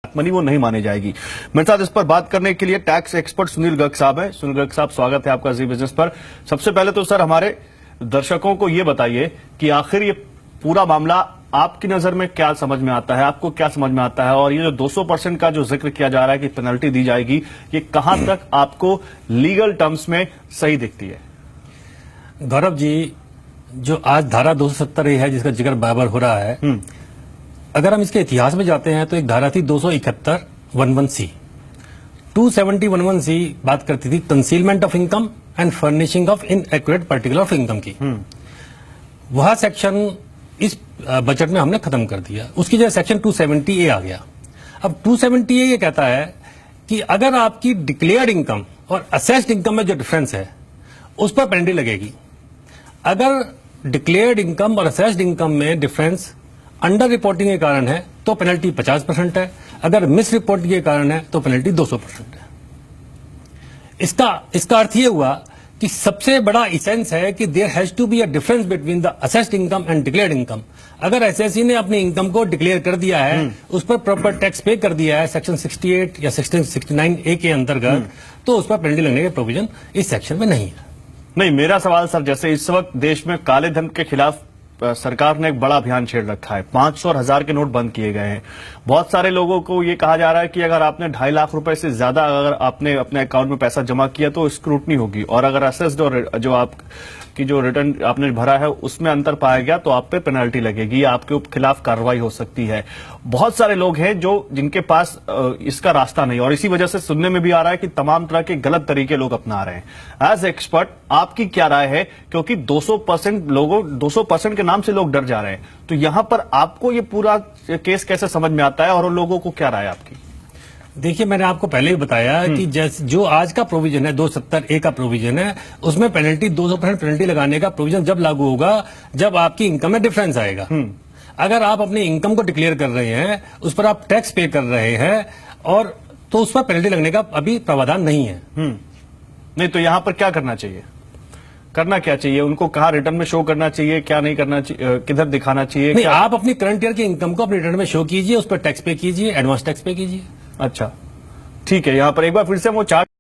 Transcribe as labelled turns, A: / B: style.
A: Money वो नहीं मानी जाएगी। मेरे साथ इस पर बात करने के लिए टैक्स एक्सपर्ट सुनील गर्ग साहब हैं। सुनील गर्ग साहब, स्वागत है आपका जी बिजनेस पर। सबसे पहले तो सर हमारे दर्शकों को ये बताइए कि आखिर ये पूरा मामला आपकी नजर में क्या समझ में आता है, आपको क्या समझ में आता है, और ये जो 200% का जो जिक्र किया जा रहा है कि पेनल्टी दी जाएगी, ये कहां तक आपको लीगल टर्म्स में सही दिखती है?
B: गौरव जी, जो आज धारा 270 है जिसका जिक्र बार-बार हो रहा है, अगर हम इसके इतिहास में जाते हैं तो एक धारा थी 271(11)(c). 270(11)(c) बात करती थी concealment of income and furnishing of inaccurate particular of income की। वह सेक्शन इस बजट में हमने खत्म कर दिया। उसकी जगह सेक्शन 270A आ गया। अब 270A ये कहता है कि अगर आपकी डिक्लेयर्ड इनकम और असेस्ड इनकम में जो डिफरेंस है उस पर पेनल्टी लगेगी। अगर डिक्लेयर्ड इनकम और असेस्ड इनकम में डिफरेंस अंडर रिपोर्टिंग के कारण है तो पेनल्टी 50% है, अगर मिस रिपोर्टिंग के कारण है तो पेनल्टी 200% है। इसका अर्थ ये हुआ कि सबसे बड़ा इसेंस है कि there has to be a difference between the assessed income and declared income. अगर एसएससी ने अपनी इनकम को डिक्लेयर कर दिया है, उस पर प्रॉपर टैक्स पे कर दिया है सेक्शन 68 या 69A के अंतर्गत, तो उस पर पेनल्टी लगने के प्रोविजन इस सेक्शन में नहीं है।
A: नहीं, मेरा सवाल सर, जैसे इस वक्त देश में काले धन के खिलाफ सरकार ने एक बड़ा अभियान छेड़ रखा है। 500 और 1000 के नोट बंद किए गए हैं। बहुत सारे लोगों को ये कहा जा रहा है कि अगर आपने 2.5 लाख रुपए से ज्यादा अगर आपने अपने अकाउंट में पैसा जमा किया तो स्क्रूटनी होगी, और अगर असेस्ड और जो आपकी जो रिटर्न आपने भरा है उसमें अंतर पाया गया तो आप पे पेनल्टी लगेगी, आपके खिलाफ कार्रवाई हो सकती है। बहुत सारे लोग हैं जिनके पास इसका रास्ता नहीं, और इसी वजह से सुनने में भी आ रहा है कि तमाम तरह के गलत तरीके लोग अपना रहे हैं। एज एक्सपर्ट आपकी क्या राय है? क्योंकि 200% के नाम से लोग डर जा रहे हैं, तो यहां पर आपको ये पूरा केस कैसे समझ में आता है, और उन लोगों को क्या राय है आपकी?
B: देखिए, मैंने आपको पहले ही बताया कि जैसे जो आज का प्रोविजन है 270A का प्रोविजन है, उसमें पेनल्टी 200% पेनल्टी लगाने का प्रोविजन जब लागू होगा जब आपकी इनकम में डिफरेंस आएगा। अगर आप अपनी इनकम को डिक्लेयर कर रहे हैं, उस पर आप टैक्स पे कर रहे हैं, और तो उस पर पेनल्टी लगने का अभी प्रावधान नहीं है।
A: नहीं, तो यहां पर क्या करना चाहिए? करना क्या चाहिए उनको? कहाँ रिटर्न में शो करना चाहिए, क्या नहीं करना चाहिए, किधर दिखाना चाहिए?
B: नहीं, आप अपनी करंट ईयर की इनकम को अपने रिटर्न में शो कीजिए, उस पर टैक्स पे कीजिए, एडवांस टैक्स पे कीजिए।
A: अच्छा, ठीक है। यहां पर एक बार फिर से वो चार्ट